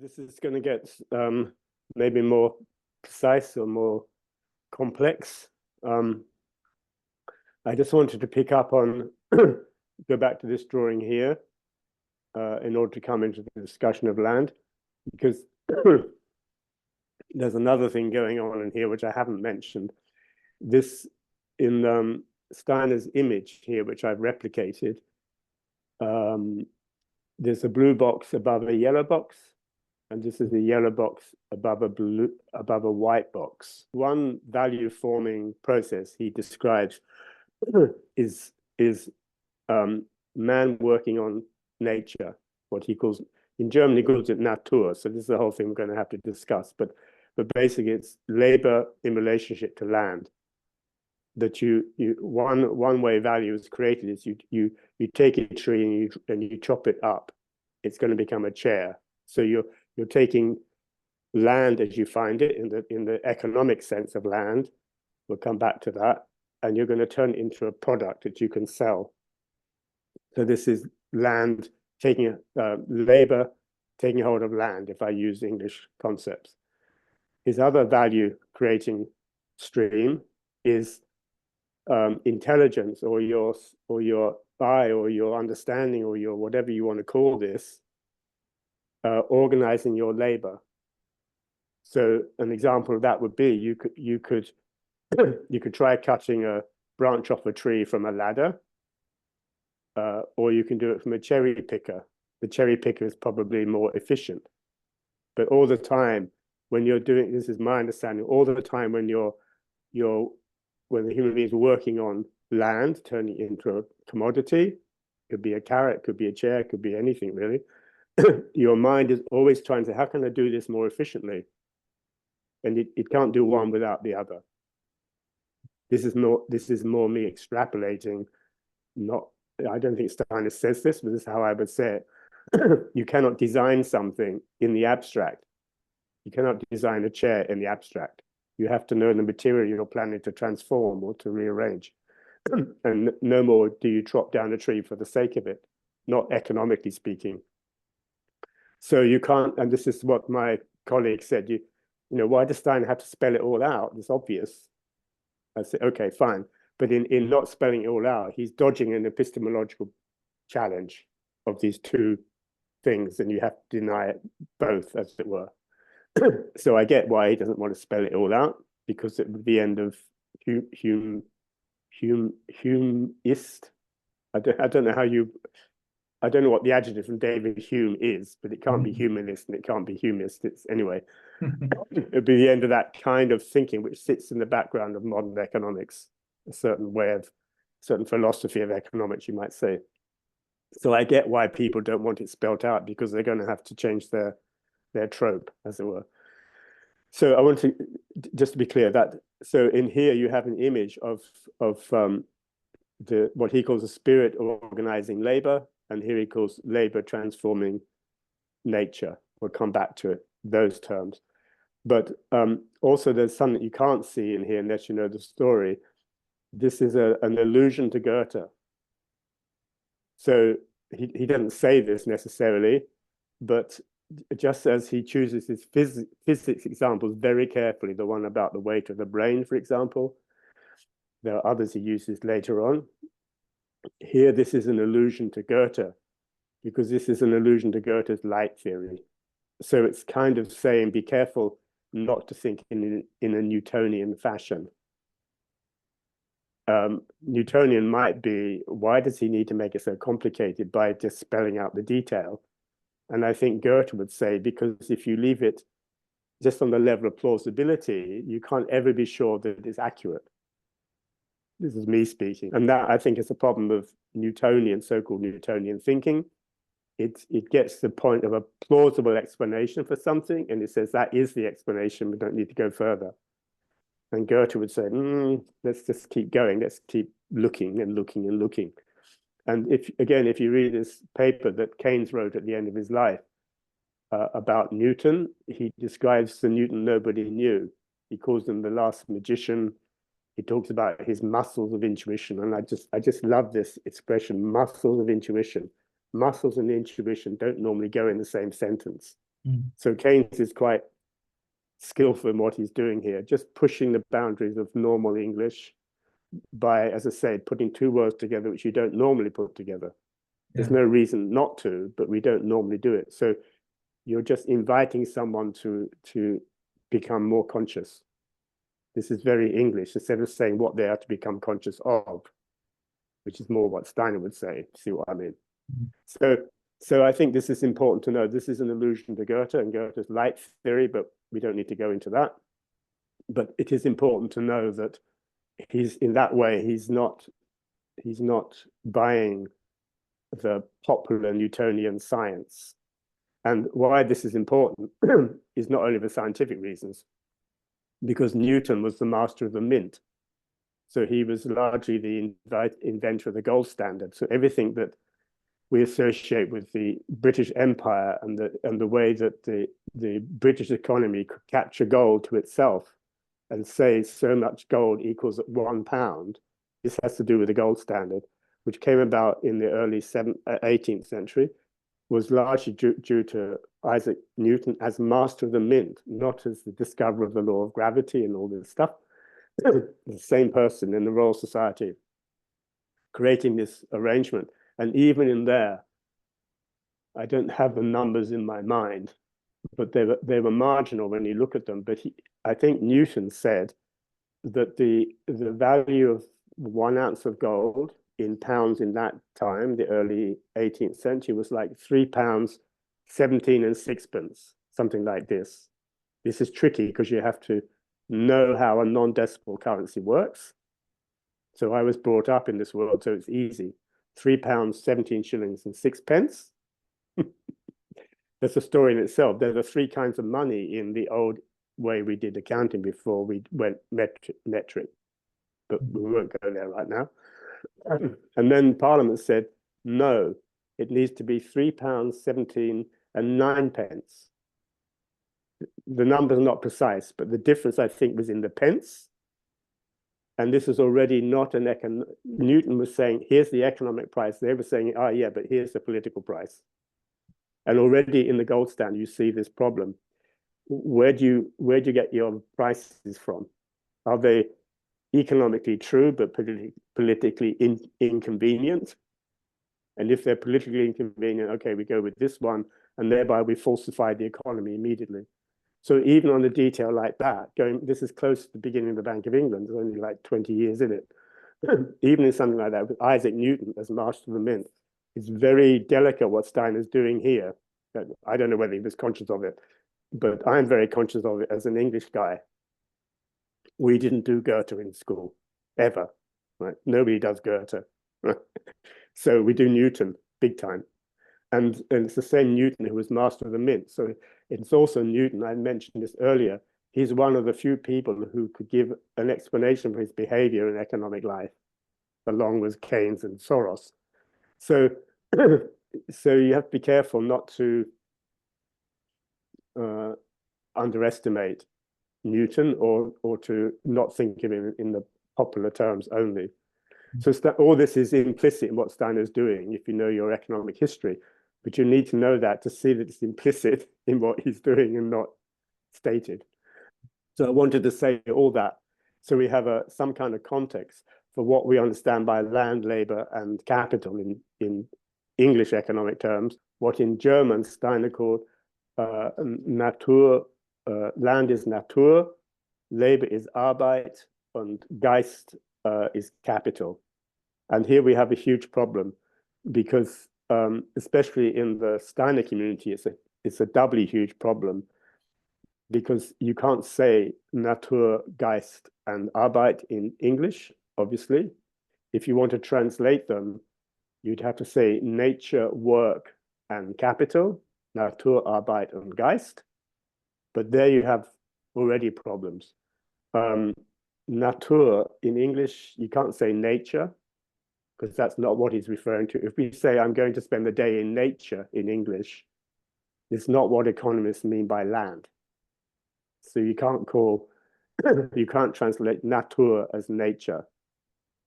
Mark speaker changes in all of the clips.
Speaker 1: This is going to get maybe more precise or more complex. I just wanted to pick up on, go back to this drawing here in order to come into the discussion of land, because there's another thing going on in here which I haven't mentioned. This, in Steiner's image here, which I've replicated, there's a blue box above a yellow box, and this is a yellow box above a white box. One value forming process he describes is man working on nature, what he calls, in German he calls it Natur. So this is the whole thing we're going to have to discuss. But basically it's labor in relationship to land. That one way value is created is you take a tree and you chop it up, it's going to become a chair. So you're taking land as you find it in the economic sense of land. We'll come back to that, and you're going to turn it into a product that you can sell. So this is land taking labor taking hold of land, if I use English concepts. His other value creating stream is intelligence, or your eye, or your understanding, or your whatever you want to call this, organizing your labor. So an example of that would be you could try cutting a branch off a tree from a ladder, or you can do it from a cherry picker. The cherry picker is probably more efficient, but all the time when you're doing, this is my understanding, all the time when when the human being is working on land, turning it into a commodity, could be a carrot, could be a chair, could be anything really. Your mind is always trying to say, how can I do this more efficiently? And it can't do one without the other. This is more me extrapolating. I don't think Steiner says this, but this is how I would say it. You cannot design something in the abstract. You cannot design a chair in the abstract. You have to know the material you're planning to transform or to rearrange. And no more do you chop down a tree for the sake of it, not economically speaking. So you can't, and this is what my colleague said, you know, why does Steiner have to spell it all out? It's obvious. I said, okay, fine. But in not spelling it all out, he's dodging an epistemological challenge of these two things, and you have to deny it both, as it were. So I get why he doesn't want to spell it all out, because it would be the end of Humeist. I don't know how you, I don't know what the adjective from David Hume is, but it can't be humanist and it can't be humist. It's anyway, it'd be the end of that kind of thinking which sits in the background of modern economics, a certain philosophy of economics, you might say. So I get why people don't want it spelt out, because they're going to have to change their trope, as it were. So I want to, just to be clear, that, so in here you have an image of what he calls a spirit organizing labor, and here he calls labor transforming nature. We'll come back to it, those terms. But also there's something you can't see in here unless you know the story. This is an allusion to Goethe. So he doesn't say this necessarily, but just as he chooses his physics examples very carefully, the one about the weight of the brain, for example, there are others he uses later on. Here, this is an allusion to Goethe, because this is an allusion to Goethe's light theory. So it's kind of saying, be careful not to think in a Newtonian fashion. Newtonian might be, why does he need to make it so complicated by just spelling out the detail? And I think Goethe would say, because if you leave it just on the level of plausibility, you can't ever be sure that it's accurate. This is me speaking. And that, I think, is a problem of Newtonian, so-called Newtonian thinking. It gets to the point of a plausible explanation for something, and it says that is the explanation, we don't need to go further. And Goethe would say, let's just keep going, let's keep looking and looking and looking. And if you read this paper that Keynes wrote at the end of his life about Newton, he describes the Newton nobody knew. He calls him the last magician. He talks about his muscles of intuition. And I just love this expression, muscles of intuition. Muscles and intuition don't normally go in the same sentence. So Keynes is quite skillful in what he's doing here, just pushing the boundaries of normal English by, as I said, putting two words together which you don't normally put together. There's no reason not to, but we don't normally do it. So you're just inviting someone to become more conscious. This is very English, instead of saying what they are to become conscious of, which is more what Steiner would say. See what I mean? So I think this is important to know. This is an allusion to Goethe and Goethe's light theory, but we don't need to go into that. But it is important to know that he's, in that way, he's not buying the popular Newtonian science. And why this is important is not only for scientific reasons, because Newton was the master of the mint. So he was largely the inventor of the gold standard. So everything that we associate with the British Empire and the way that the British economy could capture gold to itself and say so much gold equals £1, this has to do with the gold standard, which came about in the early 18th century, was largely due to Isaac Newton as master of the mint, not as the discoverer of the law of gravity and all this stuff. The same person in the Royal Society creating this arrangement. And even in there, I don't have the numbers in my mind, but they were marginal when you look at them. But I think Newton said that the value of 1 ounce of gold in pounds in that time, the early 18th century, was like £3, 17 and sixpence, something like this. This is tricky because you have to know how a non-decimal currency works. So I was brought up in this world, so it's easy. £3, 17 shillings and sixpence. That's a story in itself. There are 3 kinds of money in the old way we did accounting before we went metric. But we won't go there right now. And then Parliament said, no, it needs to be £3, 17 and 9 pence. The numbers are not precise, but the difference, I think, was in the pence. And this is already not an Newton was saying, here's the economic price. They were saying, oh, yeah, but here's the political price. And already in the gold standard, you see this problem. Where do you get your prices from? Are they economically true, but politically inconvenient? And if they're politically inconvenient, okay, we go with this one, and thereby we falsify the economy immediately. So even on a detail like that, this is close to the beginning of the Bank of England, there's only like 20 years in it. Even in something like that, with Isaac Newton as master of the mint, it's very delicate what Steiner's doing here. I don't know whether he was conscious of it, but I'm very conscious of it as an English guy. We didn't do Goethe in school, ever. Right? Nobody does Goethe. Right? So we do Newton, big time. And it's the same Newton who was master of the mint. So it's also Newton, I mentioned this earlier, he's one of the few people who could give an explanation for his behavior in economic life, along with Keynes and Soros. So, so you have to be careful not to underestimate Newton or to not think of him in the popular terms only. So all this is implicit in what Steiner's doing, if you know your economic history. But you need to know that to see that it's implicit in what he's doing and not stated. So I wanted to say all that so we have some kind of context for what we understand by land, labor, and capital in English economic terms, what in German Steiner called Natur, land is Natur, labor is Arbeit, and Geist is capital. And here we have a huge problem because especially in the Steiner community, it's a doubly huge problem because you can't say Natur, Geist, and Arbeit in English, obviously. If you want to translate them, you'd have to say nature, work, and capital, Natur, Arbeit, and Geist. But there you have already problems. Natur in English, you can't say nature, because that's not what he's referring to. If we say, I'm going to spend the day in nature in English, it's not what economists mean by land. So you can't you can't translate Natur as nature.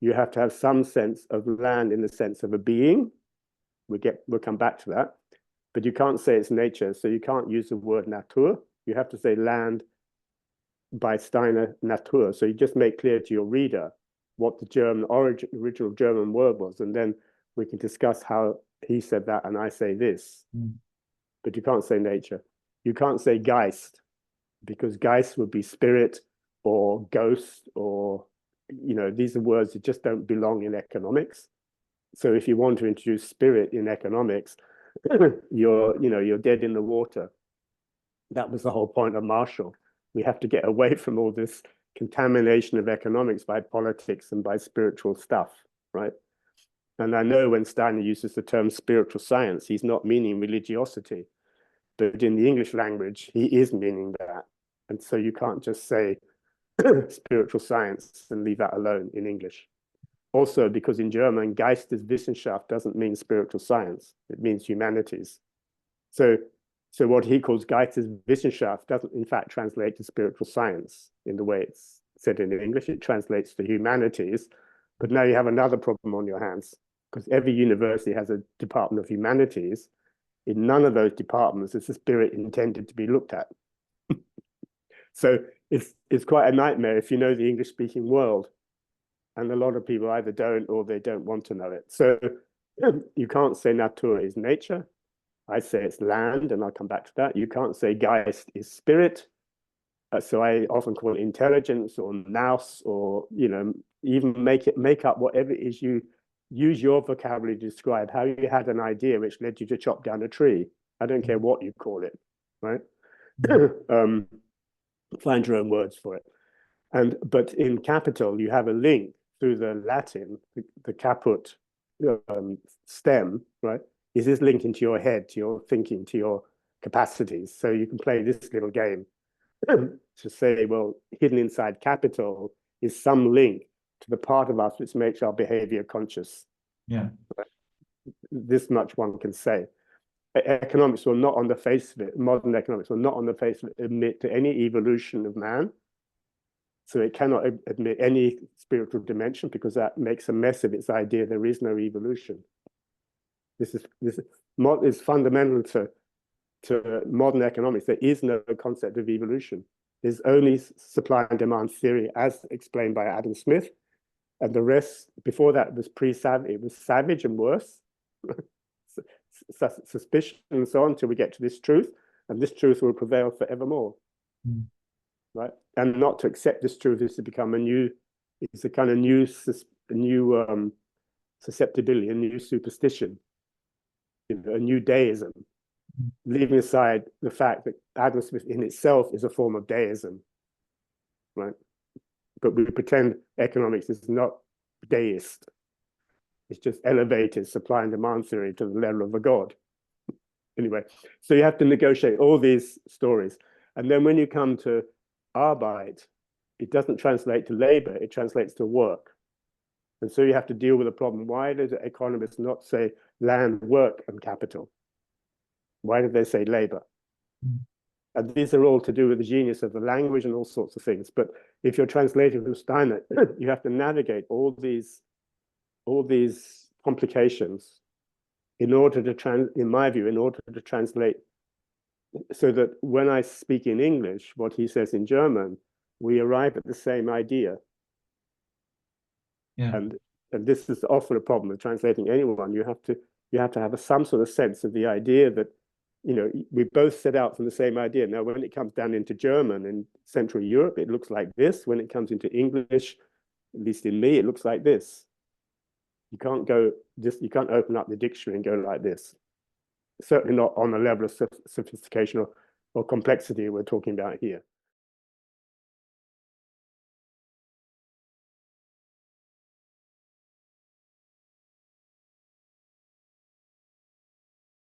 Speaker 1: You have to have some sense of land in the sense of a being. We'll come back to that. but you can't say it's nature. So you can't use the word Natur. You have to say land by Steiner, Natur. So you just make clear to your reader what the German original German word was, and then we can discuss how he said that and I say this. But you can't say nature. You can't say Geist, because Geist would be spirit or ghost, or, you know, these are words that just don't belong in economics. So if you want to introduce spirit in economics, you're dead in the water. That was the whole point of Marshall. We have to get away from all this contamination of economics by politics and by spiritual stuff, right? And I know when Steiner uses the term spiritual science, he's not meaning religiosity, but in the English language, he is meaning that. And so you can't just say spiritual science and leave that alone in English. Also, because in German, Geisteswissenschaft doesn't mean spiritual science. It means humanities. So what he calls Geisteswissenschaft doesn't, in fact, translate to spiritual science in the way it's said in English. It translates to humanities. But now you have another problem on your hands, because every university has a department of humanities. In none of those departments is the spirit intended to be looked at. So it's quite a nightmare if you know the English-speaking world. And a lot of people either don't or they don't want to know it. So you can't say Natur is nature. I say it's land, and I'll come back to that. You can't say Geist is spirit. So I often call it intelligence or nous, or, you know, even make up whatever it is you use your vocabulary to describe how you had an idea which led you to chop down a tree. I don't care what you call it, right? Find your own words for it. But in capital, you have a link through the Latin, the caput stem, right? Is this linked into your head, to your thinking, to your capacities? So you can play this little game to say, well, hidden inside capital is some link to the part of us which makes our behavior conscious.
Speaker 2: Yeah.
Speaker 1: This much one can say. Economics will not on the face of it, modern economics will not on the face of it admit to any evolution of man. So it cannot admit any spiritual dimension, because that makes a mess of its idea there is no evolution. This is fundamental to modern economics. There is no concept of evolution. There's only supply and demand theory as explained by Adam Smith. And the rest, before that, was pre-savage. It was savage and worse. Suspicion and so on, until we get to this truth. And this truth will prevail forevermore. Right? And not to accept this truth is to become it's a kind of new susceptibility, a new superstition, a new deism, leaving aside the fact that Adam Smith in itself is a form of deism, right? But we pretend economics is not deist. It's just elevated supply and demand theory to the level of a god. Anyway, so you have to negotiate all these stories. And then when you come to Arbeit, it doesn't translate to labor, it translates to work. And so you have to deal with the problem. Why did economists not say land, work, and capital? Why did they say labor? And these are all to do with the genius of the language and all sorts of things. But if you're translating from Steiner, you have to navigate all these complications in order to in my view, in order to translate, so that when I speak in English, what he says in German, we arrive at the same idea.
Speaker 2: Yeah.
Speaker 1: And this is often a problem with translating anyone. You have to have some sort of sense of the idea that, you know, we both set out from the same idea. Now, when it comes down into German in Central Europe, it looks like this. When it comes into English, at least in me, it looks like this. You can't open up the dictionary and go like this. Certainly not on the level of sophistication or complexity we're talking about here.